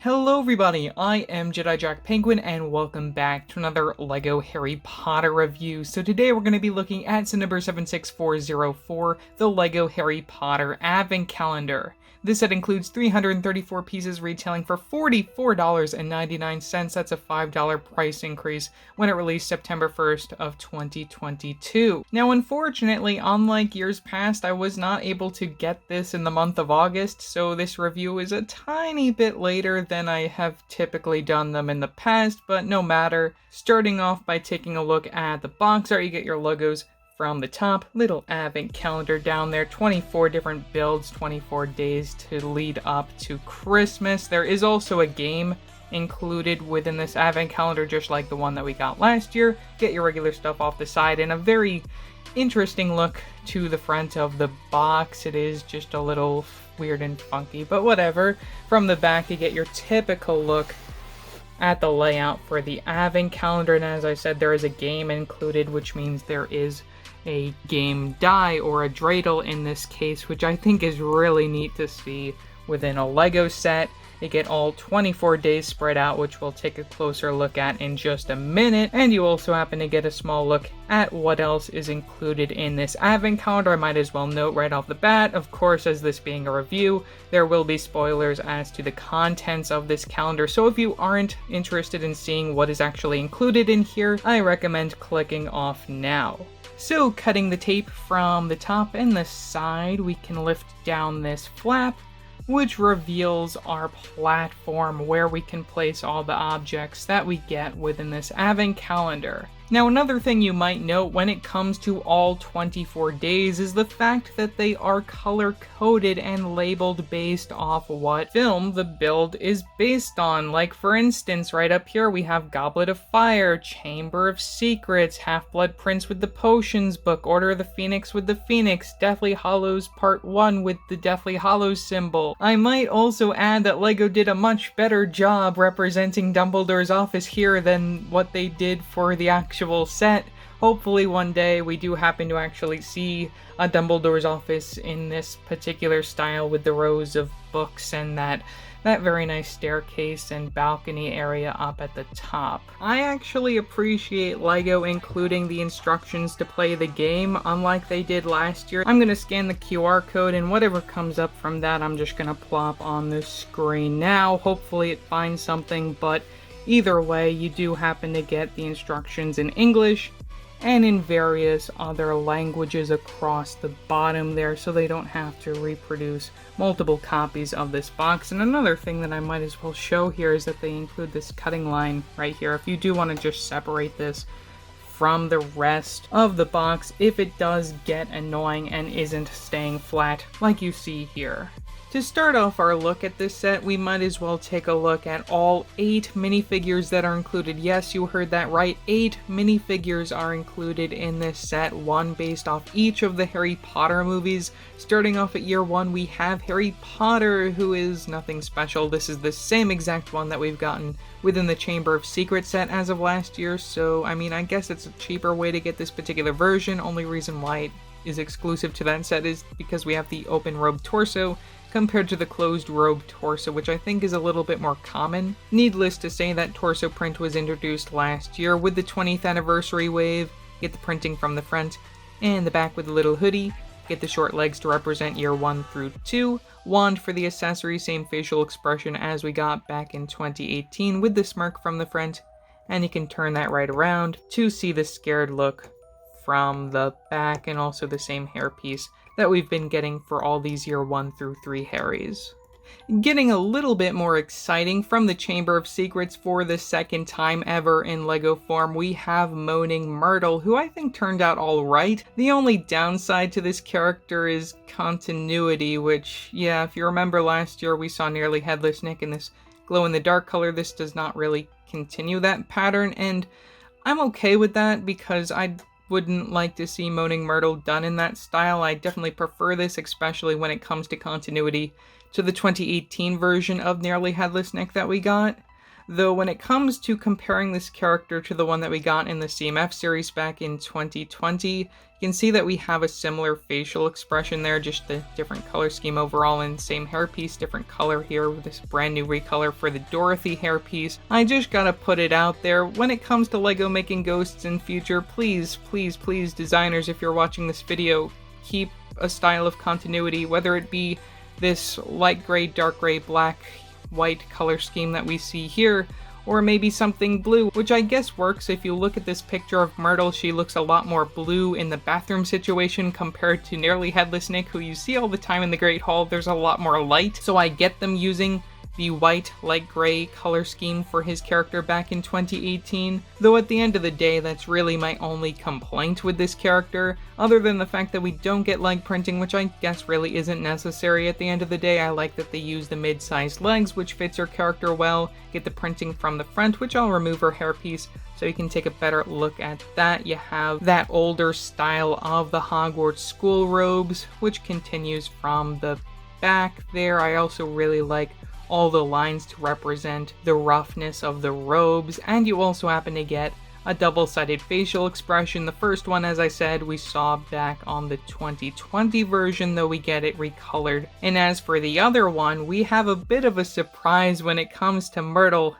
Hello everybody, I am Jedi Jack Penguin and welcome back to another LEGO Harry Potter review. So today we're going to be looking at set number 76404, the LEGO Harry Potter Advent Calendar. This set includes 334 pieces retailing for $44.99. That's a $5 price increase when it released September 1st of 2022. Now unfortunately, unlike years past, I was not able to get this in the month of August, so this review is a tiny bit later than I have typically done them in the past, but no matter. Starting off by taking a look at the box art, you get your logos from the top, little advent calendar down there, 24 different builds, 24 days to lead up to Christmas. There is also a game included within this advent calendar, just like the one that we got last year. Get your regular stuff off the side, and a very interesting look to the front of the box. It is just a little weird and funky, but whatever. From the back, you get your typical look at the layout for the advent calendar, and as I said, there is a game included, which means there is a game die, or a dreidel in this case, which I think is really neat to see within a LEGO set. You get all 24 days spread out, which we'll take a closer look at in just a minute, and you also happen to get a small look at what else is included in this advent calendar. I might as well note right off the bat, of course, as this being a review, there will be spoilers as to the contents of this calendar, so if you aren't interested in seeing what is actually included in here, I recommend clicking off now. So cutting the tape from the top and the side, we can lift down this flap, which reveals our platform where we can place all the objects that we get within this advent calendar. Now, another thing you might note when it comes to all 24 days is the fact that they are color-coded and labeled based off what film the build is based on. Like, for instance, right up here we have Goblet of Fire, Chamber of Secrets, Half-Blood Prince with the Potions book, Order of the Phoenix with the Phoenix, Deathly Hallows Part 1 with the Deathly Hallows symbol. I might also add that LEGO did a much better job representing Dumbledore's office here than what they did for the actual set. Hopefully one day we do happen to actually see a Dumbledore's office in this particular style with the rows of books and that very nice staircase and balcony area up at the top. I actually appreciate LEGO including the instructions to play the game, unlike they did last year. I'm going to scan the QR code, and whatever comes up from that I'm just going to plop on the screen now. Hopefully it finds something, but either way, you do happen to get the instructions in English and in various other languages across the bottom there, so they don't have to reproduce multiple copies of this box. And another thing that I might as well show here is that they include this cutting line right here. If you do want to just separate this from the rest of the box, if it does get annoying and isn't staying flat like you see here. To start off our look at this set, we might as well take a look at all 8 minifigures that are included. Yes, you heard that right, 8 minifigures are included in this set, one based off each of the Harry Potter movies. Starting off at year 1, we have Harry Potter, who is nothing special. This is the same exact one that we've gotten within the Chamber of Secrets set as of last year, so I mean, I guess it's a cheaper way to get this particular version. Only reason why it is exclusive to that set is because we have the open robe torso compared to the closed robe torso, which I think is a little bit more common. Needless to say, that torso print was introduced last year with the 20th anniversary wave. Get the printing from the front and the back with a little hoodie. Get the short legs to represent year 1 through 2. Wand for the accessory, same facial expression as we got back in 2018 with the smirk from the front. And you can turn that right around to see the scared look from the back, and also the same hairpiece that we've been getting for all these year 1 through 3 Harrys. Getting a little bit more exciting, from the Chamber of Secrets for the second time ever in LEGO form, we have Moaning Myrtle, who I think turned out alright. The only downside to this character is continuity, which, yeah, if you remember last year we saw Nearly Headless Nick in this glow-in-the-dark color. This does not really continue that pattern, and I'm okay with that because I wouldn't like to see Moaning Myrtle done in that style. I definitely prefer this, especially when it comes to continuity, to the 2018 version of Nearly Headless Nick that we got. Though when it comes to comparing this character to the one that we got in the CMF series back in 2020, you can see that we have a similar facial expression there, just a different color scheme overall and same hairpiece, different color here with this brand new recolor for the Dorothy hairpiece. I just gotta put it out there, when it comes to LEGO making ghosts in future, please, please, please, designers, if you're watching this video, keep a style of continuity, whether it be this light gray, dark gray, black, white color scheme that we see here, or maybe something blue, which I guess works. If you look at this picture of Myrtle, she looks a lot more blue in the bathroom situation compared to Nearly Headless Nick, who you see all the time in the Great Hall. There's a lot more light, so I get them using the white, light gray color scheme for his character back in 2018, though at the end of the day, that's really my only complaint with this character, other than the fact that we don't get leg printing, which I guess really isn't necessary at the end of the day. I like that they use the mid-sized legs, which fits her character well, get the printing from the front, which I'll remove her hairpiece, so you can take a better look at that. You have that older style of the Hogwarts school robes, which continues from the back there. I also really like all the lines to represent the roughness of the robes, and you also happen to get a double-sided facial expression. The first one, as I said, we saw back on the 2020 version, though we get it recolored. And as for the other one, we have a bit of a surprise when it comes to Myrtle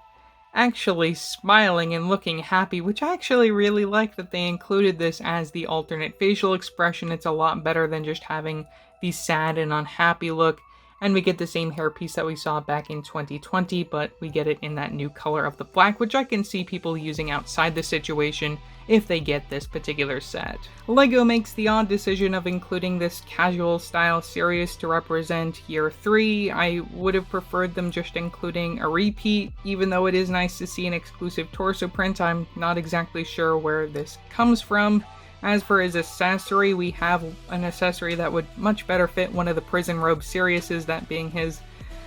actually smiling and looking happy, which I actually really like that they included this as the alternate facial expression. It's a lot better than just having the sad and unhappy look. And we get the same hairpiece that we saw back in 2020, but we get it in that new color of the black, which I can see people using outside the situation if they get this particular set. LEGO makes the odd decision of including this casual style Sirius to represent year 3. I would have preferred them just including a repeat, even though it is nice to see an exclusive torso print. I'm not exactly sure where this comes from. As for his accessory, we have an accessory that would much better fit one of the prison robe Siriuses, that being his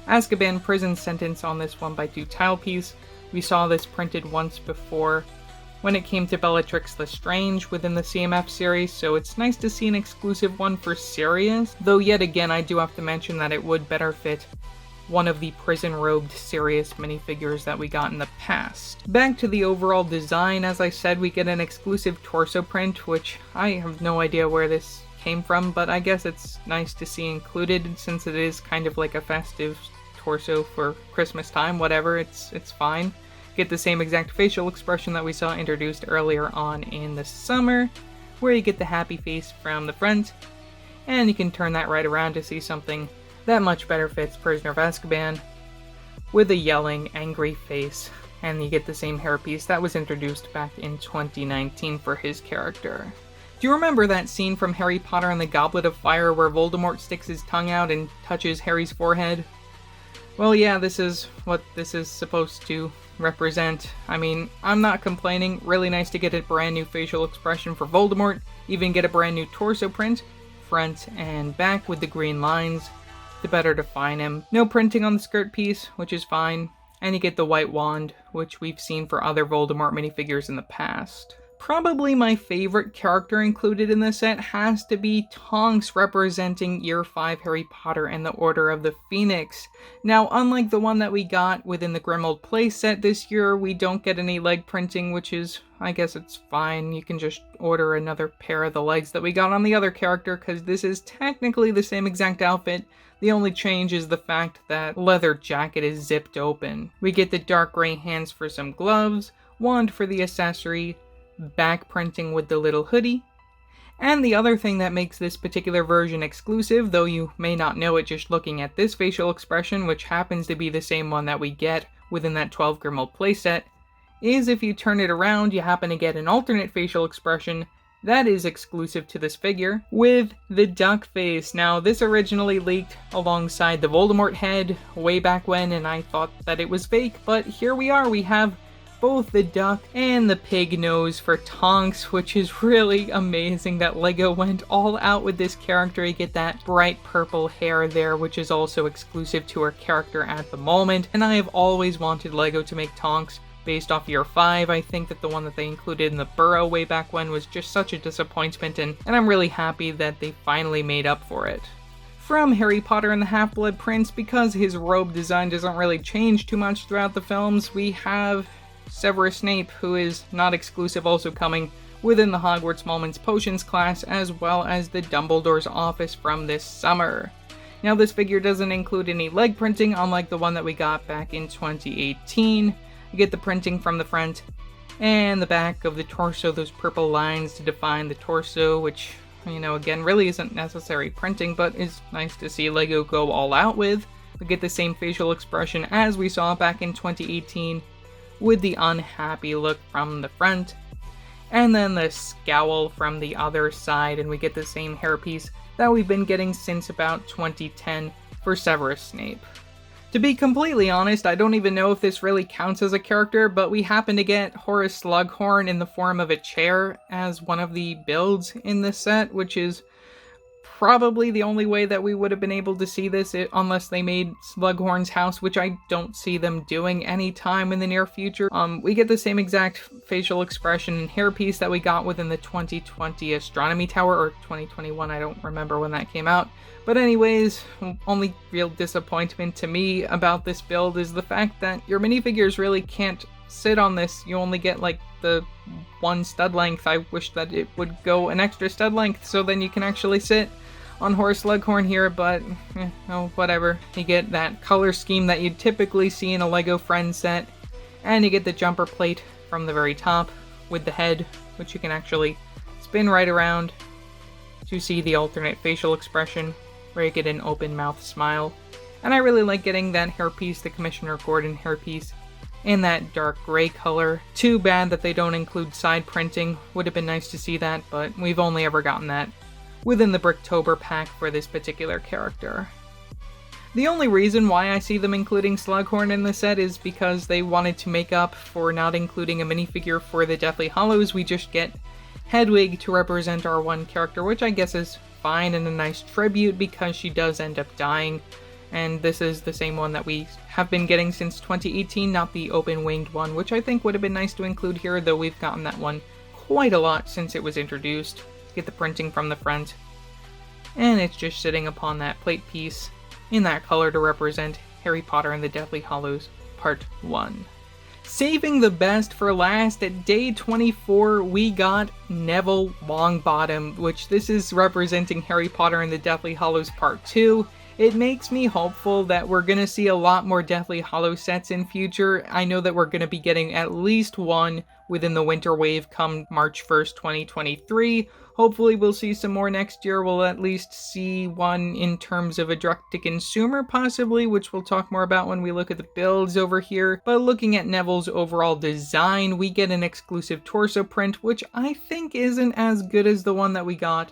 Azkaban prison sentence on this 1x2 tile piece. We saw this printed once before when it came to Bellatrix Lestrange within the CMF series, so it's nice to see an exclusive one for Sirius, though yet again I do have to mention that it would better fit one of the prison-robed Sirius minifigures that we got in the past. Back to the overall design, as I said, we get an exclusive torso print, which I have no idea where this came from, but I guess it's nice to see included since it is kind of like a festive torso for Christmas time. Whatever, it's fine. Get the same exact facial expression that we saw introduced earlier on in the summer, where you get the happy face from the front, and you can turn that right around to see something that much better fits Prisoner of Azkaban, with a yelling, angry face, and you get the same hairpiece that was introduced back in 2019 for his character. Do you remember that scene from Harry Potter and the Goblet of Fire where Voldemort sticks his tongue out and touches Harry's forehead? Well, yeah, this is what this is supposed to represent. I mean, I'm not complaining. Really nice to get a brand new facial expression for Voldemort, even get a brand new torso print, front and back with the green lines to better define him. No printing on the skirt piece, which is fine, and you get the white wand, which we've seen for other Voldemort minifigures in the past. Probably my favorite character included in this set has to be Tonks, representing Year 5 Harry Potter and the Order of the Phoenix. Now, unlike the one that we got within the Grimmauld playset this year, we don't get any leg printing, which is, I guess it's fine. You can just order another pair of the legs that we got on the other character, because this is technically the same exact outfit. The only change is the fact that leather jacket is zipped open. We get the dark gray hands for some gloves, wand for the accessory, back printing with the little hoodie. And the other thing that makes this particular version exclusive, though you may not know it just looking at this facial expression, which happens to be the same one that we get within that 12 Grimmauld playset, is if you turn it around, you happen to get an alternate facial expression that is exclusive to this figure, with the duck face. Now, this originally leaked alongside the Voldemort head way back when, and I thought that it was fake, but here we are, we have both the duck and the pig nose for Tonks, which is really amazing that LEGO went all out with this character. You get that bright purple hair there, which is also exclusive to her character at the moment, and I have always wanted LEGO to make Tonks based off Year 5. I think that the one that they included in the Burrow way back when was just such a disappointment, and I'm really happy that they finally made up for it. From Harry Potter and the Half-Blood Prince, because his robe design doesn't really change too much throughout the films, we have Severus Snape, who is not exclusive, also coming within the Hogwarts Moments Potions class, as well as the Dumbledore's office from this summer. Now, this figure doesn't include any leg printing, unlike the one that we got back in 2018. You get the printing from the front and the back of the torso, those purple lines to define the torso, which, you know, again, really isn't necessary printing, but is nice to see LEGO go all out with. We get the same facial expression as we saw back in 2018, with the unhappy look from the front, and then the scowl from the other side, and we get the same hairpiece that we've been getting since about 2010 for Severus Snape. To be completely honest, I don't even know if this really counts as a character, but we happen to get Horace Slughorn in the form of a chair as one of the builds in this set, which is probably the only way that we would have been able to see this, unless they made Slughorn's house, which I don't see them doing anytime in the near future. We get the same exact facial expression and hairpiece that we got within the 2020 Astronomy Tower, or 2021, I don't remember when that came out. But anyways, only real disappointment to me about this build is the fact that your minifigures really can't sit on this. You only get like the one stud length. I wish that it would go an extra stud length so then you can actually sit on Horace Slughorn here, but oh, whatever. You get that color scheme that you'd typically see in a LEGO Friends set, and you get the jumper plate from the very top with the head, which you can actually spin right around to see the alternate facial expression, where you get an open mouth smile. And I really like getting that hairpiece, the Commissioner Gordon hairpiece, in that dark gray color. Too bad that they don't include side printing. Would have been nice to see that, but we've only ever gotten that within the Bricktober pack for this particular character. The only reason why I see them including Slughorn in the set is because they wanted to make up for not including a minifigure for the Deathly Hallows. We just get Hedwig to represent our one character, which I guess is fine and a nice tribute because she does end up dying. And this is the same one that we have been getting since 2018, not the open-winged one, which I think would have been nice to include here, though we've gotten that one quite a lot since it was introduced. Get the printing from the front, and it's just sitting upon that plate piece in that color to represent Harry Potter and the Deathly Hallows Part 1. Saving the best for last, at day 24 we got Neville Longbottom, which this is representing Harry Potter and the Deathly Hallows Part 2. It makes me hopeful that we're going to see a lot more Deathly Hallows sets in future. I know that we're going to be getting at least one within the winter wave come March 1st, 2023. Hopefully we'll see some more next year. We'll at least see one in terms of a direct-to-consumer, possibly, which we'll talk more about when we look at the builds over here. But looking at Neville's overall design, we get an exclusive torso print, which I think isn't as good as the one that we got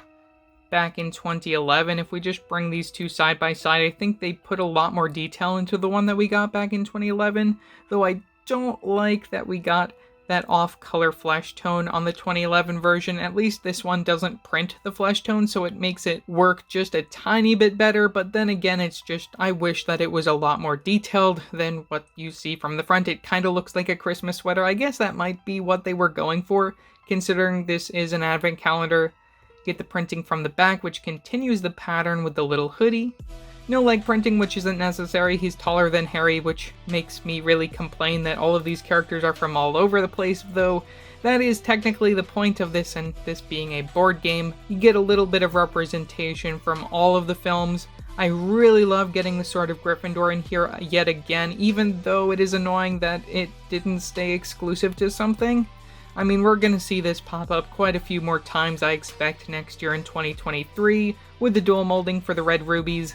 back in 2011. If we just bring these two side by side, I think they put a lot more detail into the one that we got back in 2011, though I don't like that we got that off-color flesh tone on the 2011 version. At least this one doesn't print the flesh tone, so it makes it work just a tiny bit better, but then again, it's just, I wish that it was a lot more detailed than what you see from the front. It kind of looks like a Christmas sweater. I guess that might be what they were going for, considering this is an advent calendar. Get the printing from the back, which continues the pattern with the little hoodie. No leg printing, which isn't necessary. He's taller than Harry, which makes me really complain that all of these characters are from all over the place, though that is technically the point of this, and this being a board game, you get a little bit of representation from all of the films. I really love getting the Sword of Gryffindor in here yet again, even though it is annoying that it didn't stay exclusive to something. I mean, we're going to see this pop up quite a few more times, I expect, next year in 2023, with the dual molding for the red rubies,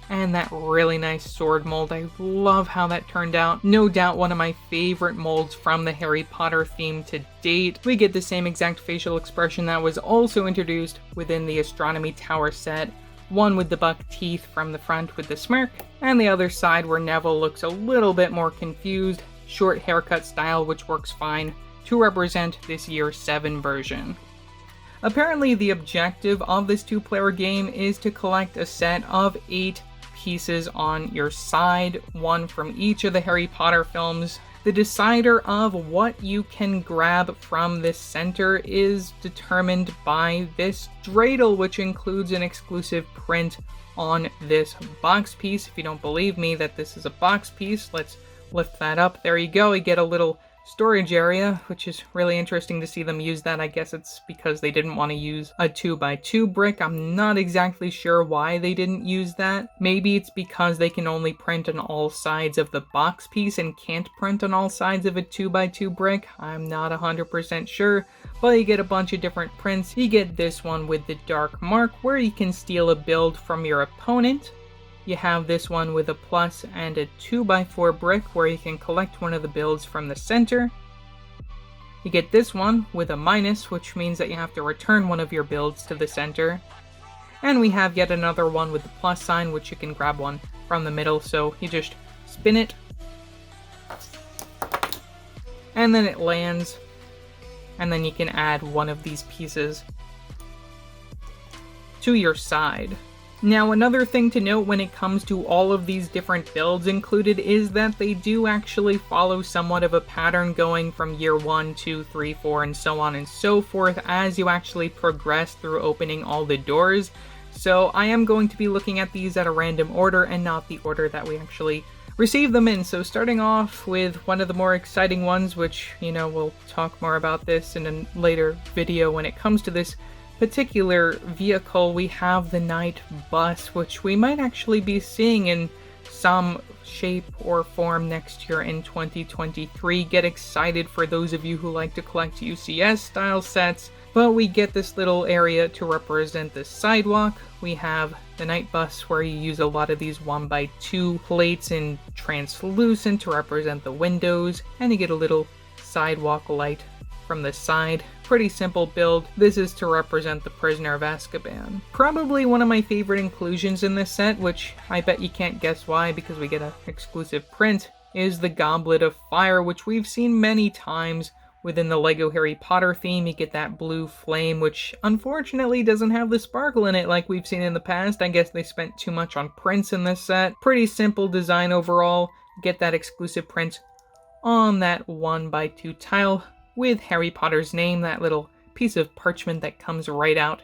and that really nice sword mold. I love how that turned out. No doubt one of my favorite molds from the Harry Potter theme to date. We get the same exact facial expression that was also introduced within the Astronomy Tower set, one with the buck teeth from the front with the smirk, and the other side where Neville looks a little bit more confused, short haircut style, which works fine to represent this year 7 version. Apparently the objective of this 2-player game is to collect a set of 8 pieces on your side, one from each of the Harry Potter films, The decider of what you can grab from this center is determined by this dreidel, which includes an exclusive print on this box piece. If you don't believe me that this is a box piece, let's lift that up. There you go. You get a little storage area, which is really interesting to see them use that. I guess it's because they didn't want to use a 2x2 brick. I'm not exactly sure why they didn't use that. Maybe it's because they can only print on all sides of the box piece and can't print on all sides of a 2x2 brick. I'm not 100% sure, but you get a bunch of different prints. You get this one with the dark mark where you can steal a build from your opponent. You have this one with a plus and a 2x4 brick where you can collect one of the builds from the center. You get this one with a minus, which means that you have to return one of your builds to the center. And we have yet another one with the plus sign, which you can grab one from the middle, so you just spin it. And then it lands, and then you can add one of these pieces to your side. Now, another thing to note when it comes to all of these different builds included is that they do actually follow somewhat of a pattern going from year 1, 2, 3, 4, and so on and so forth as you actually progress through opening all the doors. So I am going to be looking at these at a random order and not the order that we actually receive them in. So starting off with one of the more exciting ones, which, you know, we'll talk more about this in a later video when it comes to this particular vehicle, we have the night bus, which we might actually be seeing in some shape or form next year in 2023. Get excited for those of you who like to collect UCS style sets. But we get this little area to represent the sidewalk. We have the night bus where you use a lot of these 1x2 plates in translucent to represent the windows, and you get a little sidewalk light from the side. Pretty simple build. This is to represent the Prisoner of Azkaban. Probably one of my favorite inclusions in this set, which I bet you can't guess why because we get an exclusive print, is the Goblet of Fire, which we've seen many times within the LEGO Harry Potter theme. You get that blue flame, which unfortunately doesn't have the sparkle in it like we've seen in the past. I guess they spent too much on prints in this set. Pretty simple design overall. Get that exclusive print on that 1x2 tile with Harry Potter's name, that little piece of parchment that comes right out.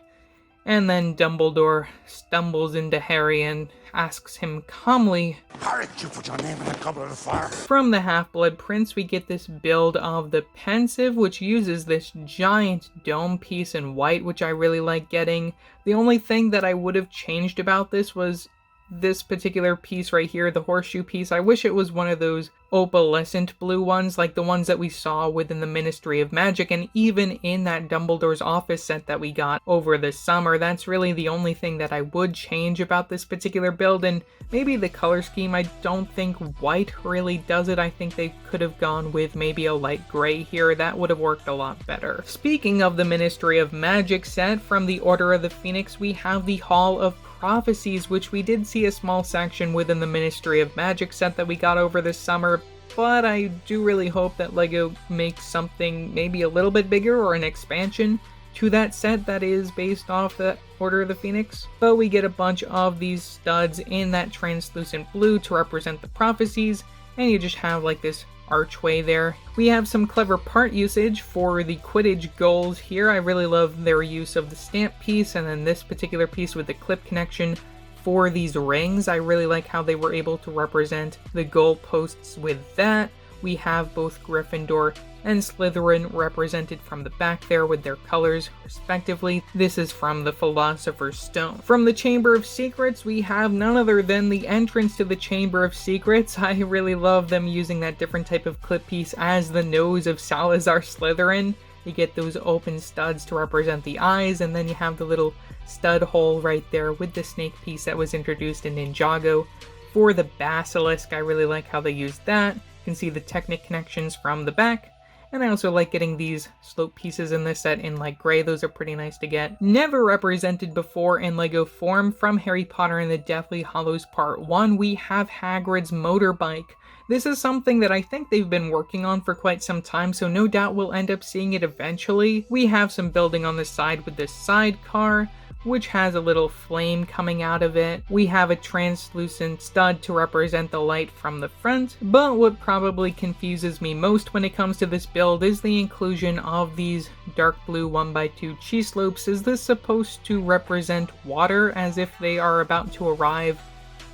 And then Dumbledore stumbles into Harry and asks him calmly, "How did you put your name in the Goblet of Fire?" From the Half-Blood prints, we get this build of the Pensive, which uses this giant dome piece in white, which I really like getting. The only thing that I would have changed about this was this particular piece right here, the horseshoe piece. I wish it was one of those opalescent blue ones, like the ones that we saw within the Ministry of Magic, and even in that Dumbledore's office set that we got over the summer. That's really the only thing that I would change about this particular build, and maybe the color scheme. I don't think white really does it. I think they could have gone with maybe a light gray here. That would have worked a lot better. Speaking of the Ministry of Magic set, from the Order of the Phoenix, we have the Hall of Prophecies, which we did see a small section within the Ministry of Magic set that we got over this summer, but I do really hope that LEGO makes something maybe a little bit bigger or an expansion to that set that is based off the Order of the Phoenix. But we get a bunch of these studs in that translucent blue to represent the prophecies, and you just have like this archway there. We have some clever part usage for the Quidditch goals here. I really love their use of the stamp piece and then this particular piece with the clip connection for these rings. I really like how they were able to represent the goal posts with that. We have both Gryffindor and Slytherin represented from the back there with their colors respectively. This is from the Philosopher's Stone. From the Chamber of Secrets, we have none other than the entrance to the Chamber of Secrets. I really love them using that different type of clip piece as the nose of Salazar Slytherin. You get those open studs to represent the eyes, and then you have the little stud hole right there with the snake piece that was introduced in Ninjago. For the Basilisk, I really like how they used that. You can see the Technic connections from the back. And I also like getting these slope pieces in this set in light gray. Those are pretty nice to get. Never represented before in LEGO form, from Harry Potter and the Deathly Hallows Part 1, we have Hagrid's motorbike. This is something that I think they've been working on for quite some time, so no doubt we'll end up seeing it eventually. We have some building on the side with this sidecar. which has a little flame coming out of it. We have a translucent stud to represent the light from the front, but what probably confuses me most when it comes to this build is the inclusion of these dark blue 1x2 cheese slopes. Is this supposed to represent water, as if they are about to arrive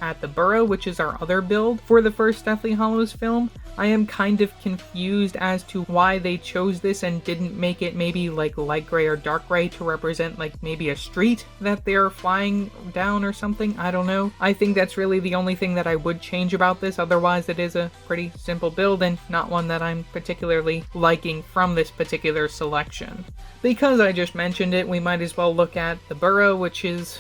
at the burrow, which is our other build for the first Deathly Hallows film? I am kind of confused as to why they chose this and didn't make it maybe like light gray or dark gray to represent like maybe a street that they're flying down or something. I don't know. I think that's really the only thing that I would change about this. Otherwise, it is a pretty simple build and not one that I'm particularly liking from this particular selection. Because I just mentioned it, we might as well look at the burrow, which is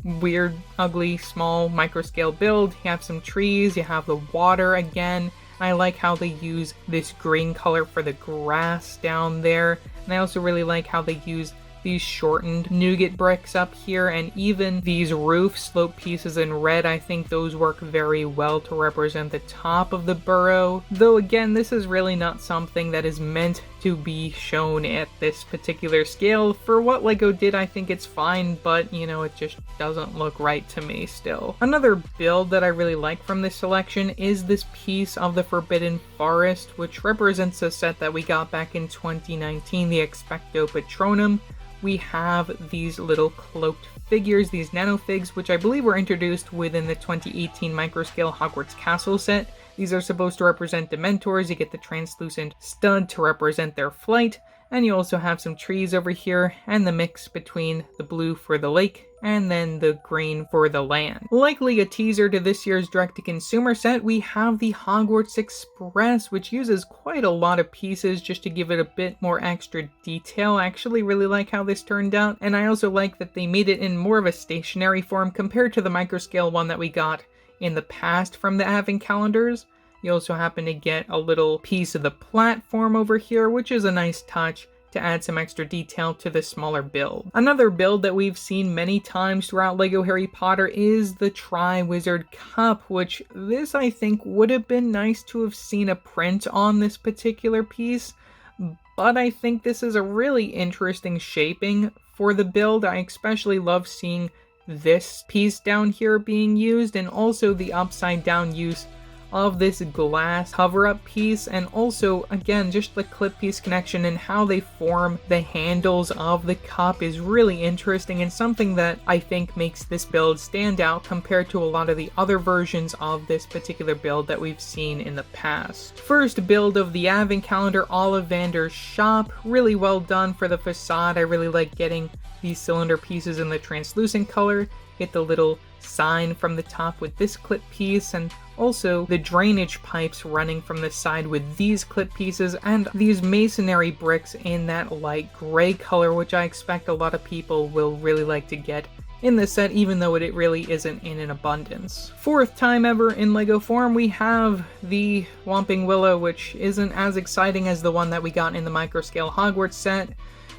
weird, ugly, small, microscale build. You have some trees, you have the water again. I like how they use this green color for the grass down there. And I also really like how they use these shortened nougat bricks up here, and even these roof slope pieces in red. I think those work very well to represent the top of the burrow. Though again, this is really not something that is meant to be shown at this particular scale. For what LEGO did, I think it's fine, but you know, it just doesn't look right to me still. Another build that I really like from this selection is this piece of the Forbidden Forest, which represents a set that we got back in 2019, the Expecto Patronum. We have these little cloaked figures, these nanofigs, which I believe were introduced within the 2018 microscale Hogwarts Castle set. These are supposed to represent Dementors. You get the translucent stud to represent their flight, and you also have some trees over here, and the mix between the blue for the lake and then the green for the land. Likely a teaser to this year's direct-to-consumer set, we have the Hogwarts Express, which uses quite a lot of pieces just to give it a bit more extra detail. I actually really like how this turned out, and I also like that they made it in more of a stationary form compared to the microscale one that we got in the past from the Advent calendars. You also happen to get a little piece of the platform over here, which is a nice touch to add some extra detail to the smaller build. Another build that we've seen many times throughout LEGO Harry Potter is the Triwizard Cup, which this I think would have been nice to have seen a print on this particular piece, but I think this is a really interesting shaping for the build. I especially love seeing this piece down here being used, and also the upside down use of this glass cover-up piece, and also again just the clip piece connection and how they form the handles of the cup is really interesting, and something that I think makes this build stand out compared to a lot of the other versions of this particular build that we've seen in the past. First build of the Advent calendar, Ollivander's Shop. Really well done for the facade. I really like getting these cylinder pieces in the translucent color. Get the little sign from the top with this clip piece, and also the drainage pipes running from the side with these clip pieces, and these masonry bricks in that light gray color, which I expect a lot of people will really like to get in this set, even though it really isn't in an abundance. Fourth time ever in LEGO form, we have the Whomping Willow, which isn't as exciting as the one that we got in the microscale Hogwarts set.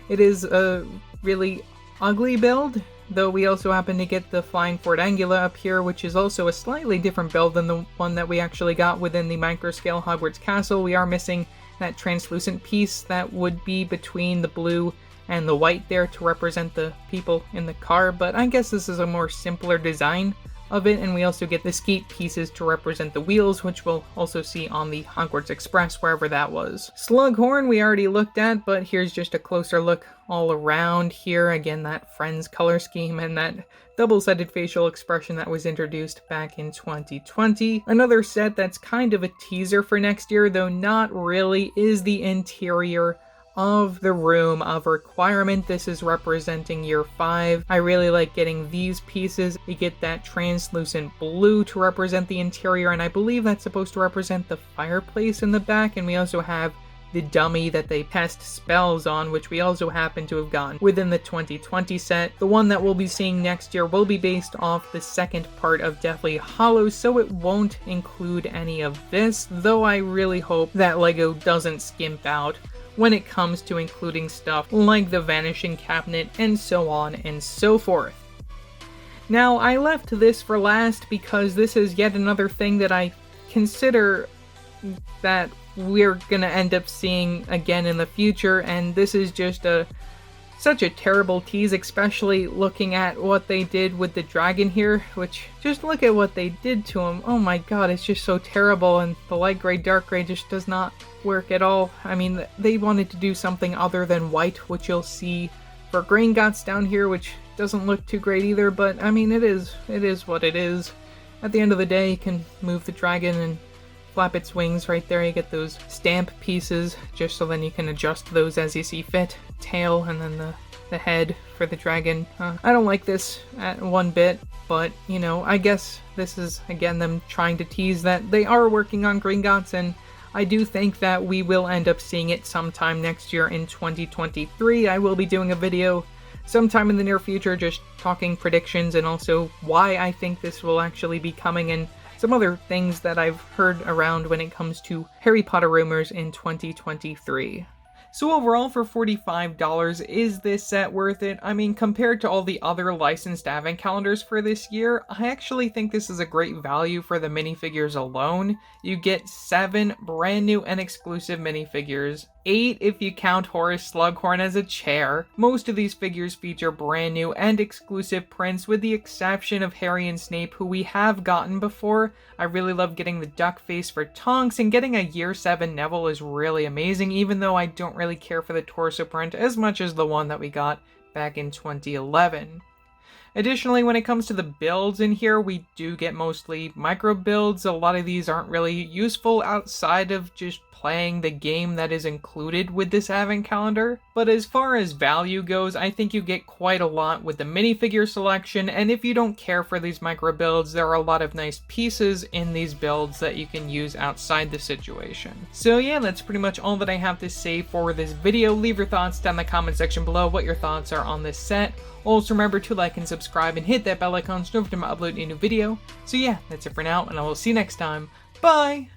It is a really ugly build, though we also happen to get the Flying Fort Angula up here, which is also a slightly different build than the one that we actually got within the microscale Hogwarts Castle. We are missing that translucent piece that would be between the blue and the white there to represent the people in the car, but I guess this is a more simpler design of it, and we also get the skeet pieces to represent the wheels, which we'll also see on the Hogwarts Express, wherever that was. Slughorn we already looked at, but here's just a closer look all around here. Again, that Friends color scheme and that double-sided facial expression that was introduced back in 2020. Another set that's kind of a teaser for next year, though not really, is the interior of the Room of Requirement. This is representing year 5. I really like getting these pieces. You get that translucent blue to represent the interior, and I believe that's supposed to represent the fireplace in the back, and we also have the dummy that they cast spells on, which we also happen to have gotten within the 2020 set. The one that we'll be seeing next year will be based off the second part of Deathly Hallows, so it won't include any of this, though I really hope that LEGO doesn't skimp out when it comes to including stuff like the Vanishing Cabinet and so on and so forth. Now, I left this for last because this is yet another thing that I consider that we're gonna end up seeing again in the future, and this is just a Such a terrible tease, especially looking at what they did with the dragon here, which, just look at what they did to him. Oh my god, it's just so terrible, and the light gray, dark gray just does not work at all. I mean, they wanted to do something other than white, which you'll see for Gringotts down here, which doesn't look too great either, but I mean, it is what it is. At the end of the day, you can move the dragon and flap its wings right there. You get those stamp pieces, just so then you can adjust those as you see fit. Tail, and then the head for the dragon. I don't like this at one bit, but, you know, I guess this is, again, them trying to tease that they are working on Gringotts, and I do think that we will end up seeing it sometime next year in 2023. I will be doing a video sometime in the near future just talking predictions and also why I think this will actually be coming, and some other things that I've heard around when it comes to Harry Potter rumors in 2023. So overall, for $45, is this set worth it? I mean, compared to all the other licensed advent calendars for this year, I actually think this is a great value for the minifigures alone. You get 7 brand new and exclusive minifigures, 8 if you count Horace Slughorn as a chair. Most of these figures feature brand new and exclusive prints, with the exception of Harry and Snape, who we have gotten before. I really love getting the duck face for Tonks, and getting a Year 7 Neville is really amazing, even though I don't really care for the torso print as much as the one that we got back in 2011. Additionally, when it comes to the builds in here, we do get mostly micro builds. A lot of these aren't really useful outside of just playing the game that is included with this advent calendar. But as far as value goes, I think you get quite a lot with the minifigure selection, and if you don't care for these micro builds, there are a lot of nice pieces in these builds that you can use outside the situation. So yeah, that's pretty much all that I have to say for this video. Leave your thoughts down in the comment section below, what your thoughts are on this set. Also remember to like and subscribe and hit that bell icon so you don't forget to upload a new video. So yeah, that's it for now, and I will see you next time. Bye!